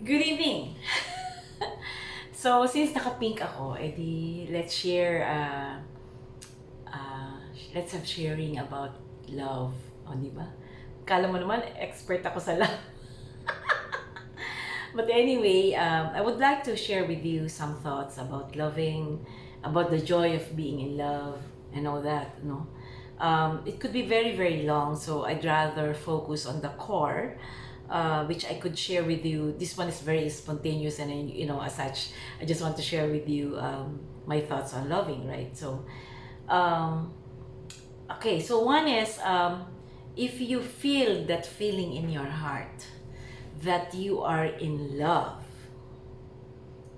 Good evening! So, since naka-pink ako, edi let's have sharing about love. O, di ba? Kala mo naman, expert ako sa love. But anyway, I would like to share with you some thoughts about loving, about the joy of being in love, and all that, no? It could be very, very long, so I'd rather focus on the core, which I could share with you. This one is very spontaneous, and as such, I just want to share with you my thoughts on loving, right? So, um, okay, so one is if you feel that feeling in your heart that you are in love,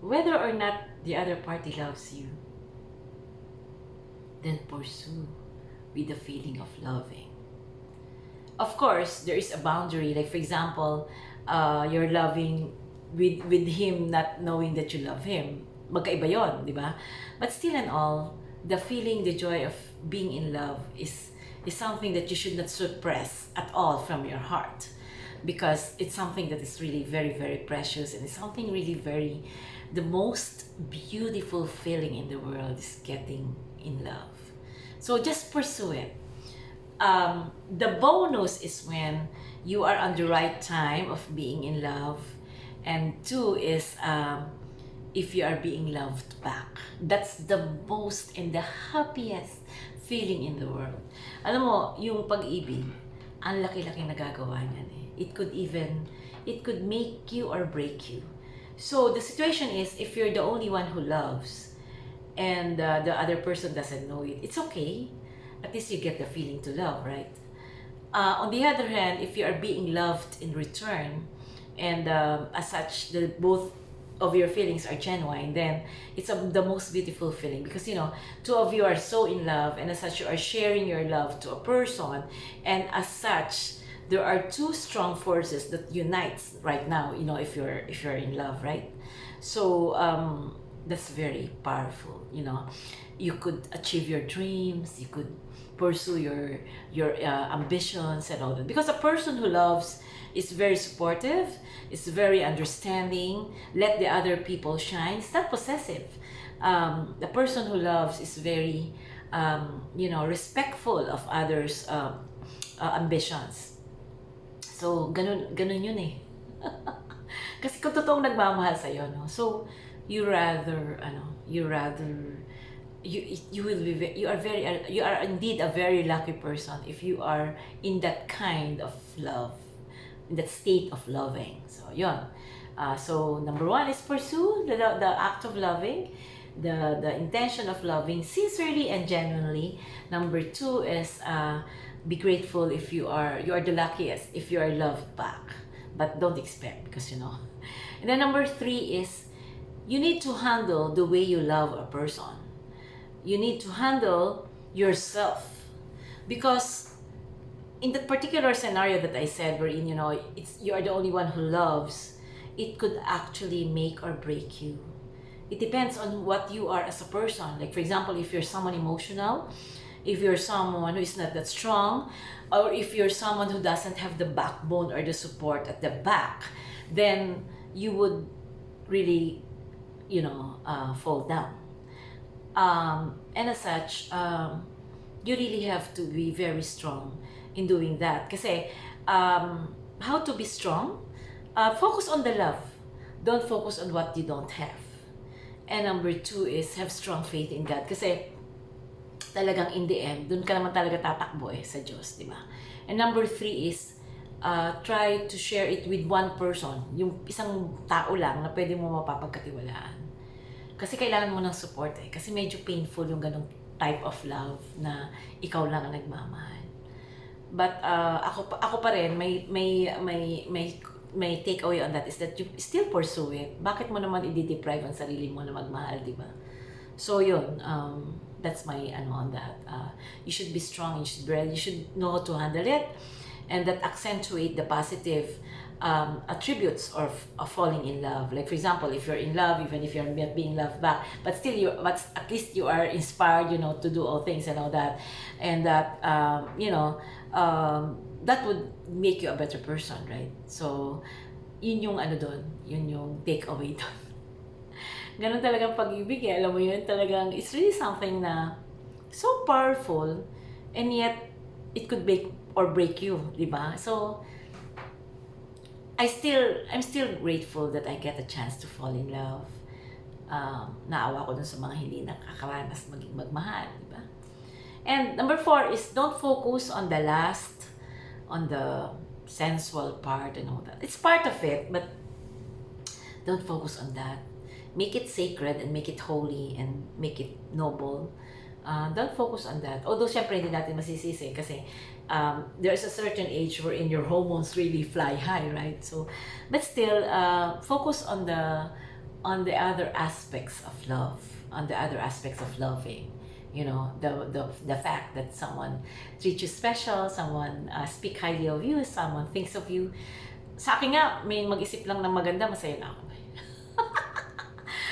whether or not the other party loves you, then pursue with the feeling of loving. Of course, there is a boundary. Like for example, you're loving with him, not knowing that you love him. Magkaiba yon, di ba? But still and all, the feeling, the joy of being in love is something that you should not suppress at all from your heart, because it's something that is really very, very precious, and it's something really very, the most beautiful feeling in the world is getting in love. So just pursue it. The bonus is when you are on the right time of being in love, and two is if you are being loved back. That's the most and the happiest feeling in the world. Alam mo, yung pag-ibig, ang laki-laki nagagawa niyan eh. It could make you or break you. So the situation is, if you're the only one who loves, and the other person doesn't know it, it's okay. At least you get the feeling to love, right? On the other hand, if you are being loved in return, and as such, both of your feelings are genuine, then it's the most beautiful feeling, because two of you are so in love, and as such, you are sharing your love to a person, and as such, there are two strong forces that unites right now. If you're in love, right? So that's very powerful. You could achieve your dreams, you could pursue your ambitions and all that, because a person who loves is very supportive, is very understanding, let the other people shine. It's not possessive. The person who loves is very respectful of others ambitions. So ganun yun eh. Kasi kung totoong nagmamahal sa iyo, no? So you rather you are indeed a very lucky person if you are in that kind of love, in that state of loving. So yun. So number one is pursue the act of loving, the intention of loving sincerely and genuinely. Number two is be grateful if you are the luckiest if you are loved back, but don't expect, because And then number three is, you need to handle the way you love a person. You need to handle yourself, because in that particular scenario that I said, wherein you are the only one who loves, it could actually make or break you. It depends on what you are as a person. Like for example, if you're someone emotional, if you're someone who is not that strong, or if you're someone who doesn't have the backbone or the support at the back, then you would really fall down. And as such, you really have to be very strong in doing that. Kasi, how to be strong? Focus on the love. Don't focus on what you don't have. And number two is, have strong faith in God. Kasi, talagang in the end, dun ka naman talaga tatakbo sa Diyos, di ba? And number three is, try to share it with one person. Yung isang tao lang na pwede mo mapapagkatiwalaan. Kasi kailangan mo ng support kasi medyo painful yung ganong type of love na ikaw lang ang nagmamahal. But ako pa rin, may take away on that is that you still pursue it. Bakit mo naman i-deprive ang sarili mo na magmahal, di ba? So yun, that's my on that. You should be strong, you should know how to handle it, and that accentuate the positive attributes of falling in love. Like for example, if you're in love, even if you're not being loved back, but at least you are inspired, to do all things and all that, and that that would make you a better person, right? So yun yung ano doon, yun yung take away doon. Ganun talagang pag-ibig eh, alam mo yun, talagang it's really something na so powerful, and yet it could make or break you, di ba? So, I'm still grateful that I get a chance to fall in love. Naawa ko dun sa mga hindi nakakaranas maging magmahal, di ba? And number 4 is don't focus on the last, on the sensual part and all that. It's part of it, but don't focus on that. Make it sacred and make it holy and make it noble. Don't focus on that. Although, syempre, hindi natin masisisi kasi there's a certain age wherein your hormones really fly high, right? So, but still, focus on the other aspects of love, on the other aspects of loving. You know, the fact that someone treats you special, someone speak highly of you, someone thinks of you. Sa akin nga, may mag-isip lang ng maganda, masaya na ako.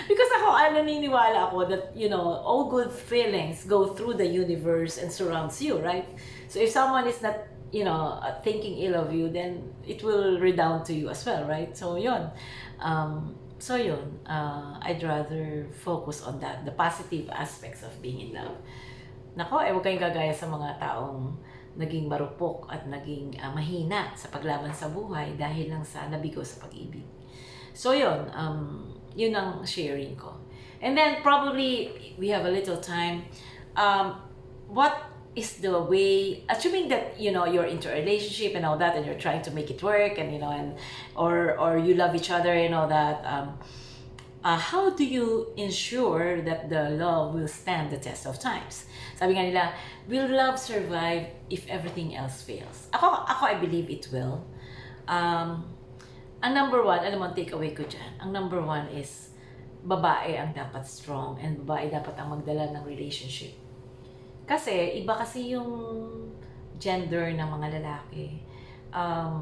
Because ako, naniniwala ako that, you know, all good feelings go through the universe and surrounds you, right? So if someone is not, you know, thinking ill of you, then it will redound to you as well, right? So yun. I'd rather focus on that, the positive aspects of being in love. Nako, huwag kayong gagaya sa mga taong naging marupok at naging mahina sa paglaban sa buhay dahil lang sa nabigo sa pag-ibig. So yun ang sharing ko. And then probably we have a little time. What is the way, assuming that, you know, you're into a relationship and all that, and you're trying to make it work, and you know, and or you love each other and all that, how do you ensure that the love will stand the test of times? Sabi nga nila, will love survive if everything else fails? Ako I believe it will. Ang number 1, alam mo, ang takeaway ko dyan, ang number 1 is, babae ang dapat strong and babae dapat ang magdala ng relationship. Kasi, iba kasi yung gender ng mga lalaki.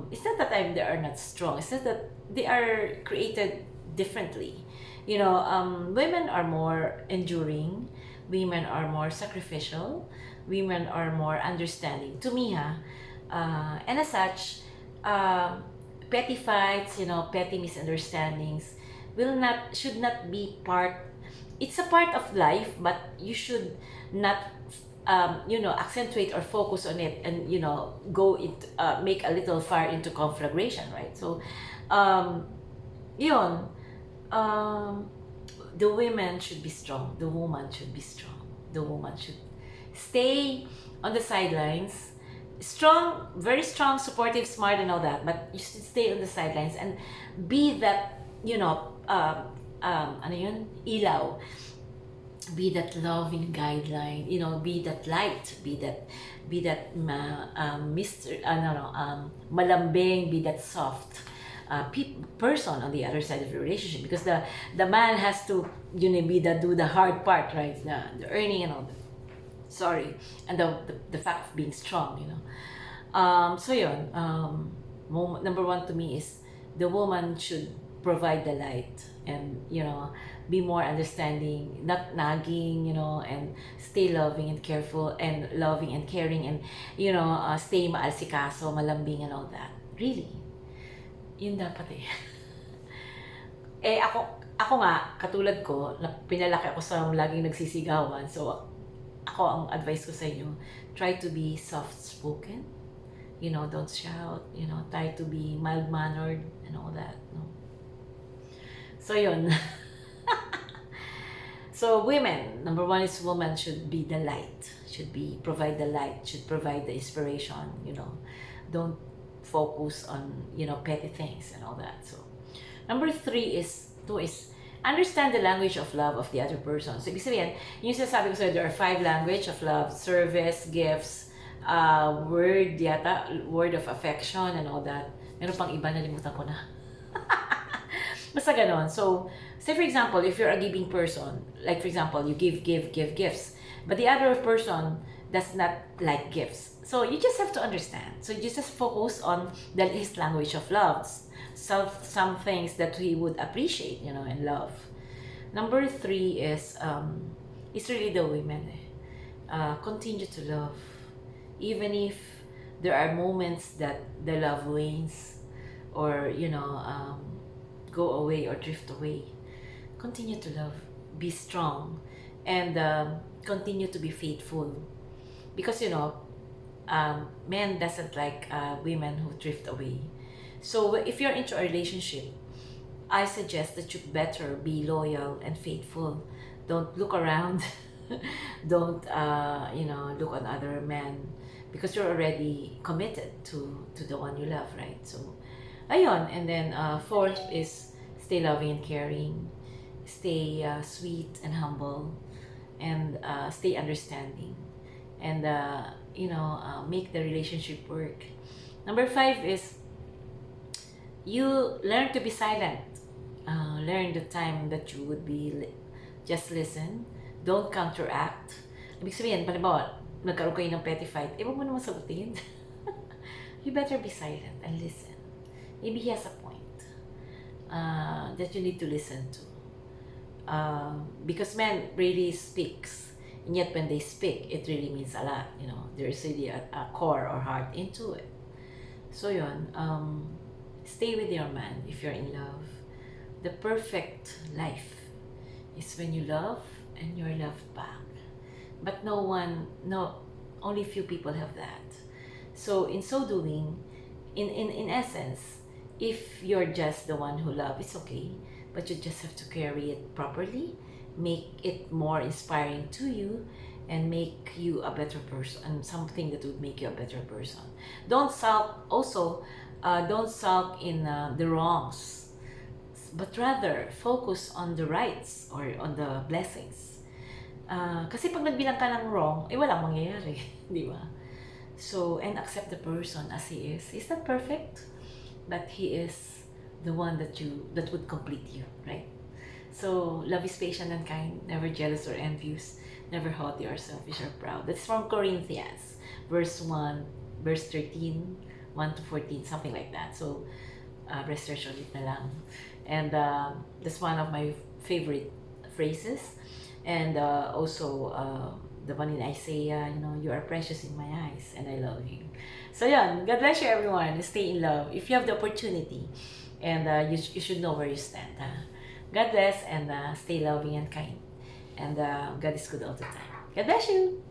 It's not that they are not strong, it's not that they are created differently. You know, women are more enduring, women are more sacrificial, women are more understanding. To me, and as such, petty fights, you know, petty misunderstandings should not be part. It's a part of life, but you should not, you know, accentuate or focus on it, and you know, go into make a little fire into conflagration, right? So, yun, the women should be strong. The woman should be strong. The woman should stay on the sidelines. Strong, very strong, supportive, smart, and all that, but you should stay on the sidelines and be that, you know, ano yun? Ilaw. Be that loving guideline, you know, be that light, be that malambing, be that soft person on the other side of the relationship, because the man has to, you know, do the hard part, right? The earning and all that. Sorry, and the fact of being strong, you know. So yun, number 1 to me is the woman should provide the light, and you know, be more understanding, not nagging, you know, and stay loving and careful and loving and caring, and you know, stay maalsikaso, malambing and all that. Really, yun dapat eh. Ako nga, katulad ko, pinalaki ako sa laging nagsisigawan, so ako, ang advice ko sa inyo, try to be soft-spoken. You know, don't shout. You know, try to be mild-mannered and all that. No? So, yun. So, women, number 1 is woman should be the light. Provide the light, should provide the inspiration, you know. Don't focus on, you know, petty things and all that. So, number 2 is understand the language of love of the other person. So, ibig sabihin, yung sinasabi ko sa'yo, there are 5 language of love: service, gifts, word of affection, and all that. Meron pang iba, nalimutan ko na. Basta ganon. So, say for example, if you're a giving person, like for example, you give gifts, but the other person does not like gifts. So, you just have to understand. So, you just focus on his language of love. Some things that we would appreciate, you know, and love. Number 3 is it's really the women. Continue to love, even if there are moments that the love wanes, or go away or drift away, continue to love, be strong, and continue to be faithful, because men doesn't like women who drift away. So if you're into a relationship, I suggest that you better be loyal and faithful. Don't look around. Don't look on other men, because you're already committed to the one you love, right? So ayun. And then fourth is stay loving and caring, stay sweet and humble, and stay understanding, and make the relationship work. Number five is you learn to be silent. Learn the time that you would be just listen. Don't counteract. Ibig sabihin, halimbawa, nagkaroon kayo ng petty fight, huwag mo naman sagutin. You better be silent and listen. Maybe he has a point that you need to listen to. Because men really speaks, and yet when they speak, it really means a lot. There is really a core or heart into it. So yun, stay with your man if you're in love. The perfect life is when you love and you're loved back. But only few people have that. So in so doing, in essence, if you're just the one who loves, it's okay, but you just have to carry it properly, make it more inspiring to you, and make you a better person, and something that would make you a better person. Don't sulk also. Don't sulk in the wrongs, but rather focus on the rights or on the blessings. Kasi pag nagbilang ka ng wrong, walang mangyayari, di ba? So, and accept the person as he is. He's not perfect, but he is the one that would complete you, right? So, love is patient and kind, never jealous or envious, never haughty or selfish or proud. That's from Corinthians, verse 1, verse 13, 1 to 14, something like that. So, research ulit na lang. And that's one of my favorite phrases. And also the one in Isaiah, you are precious in my eyes and I love you. So yeah, God bless you everyone. Stay in love if you have the opportunity, and you should know where you stand. God bless, and stay loving and kind, and God is good all the time. God bless you.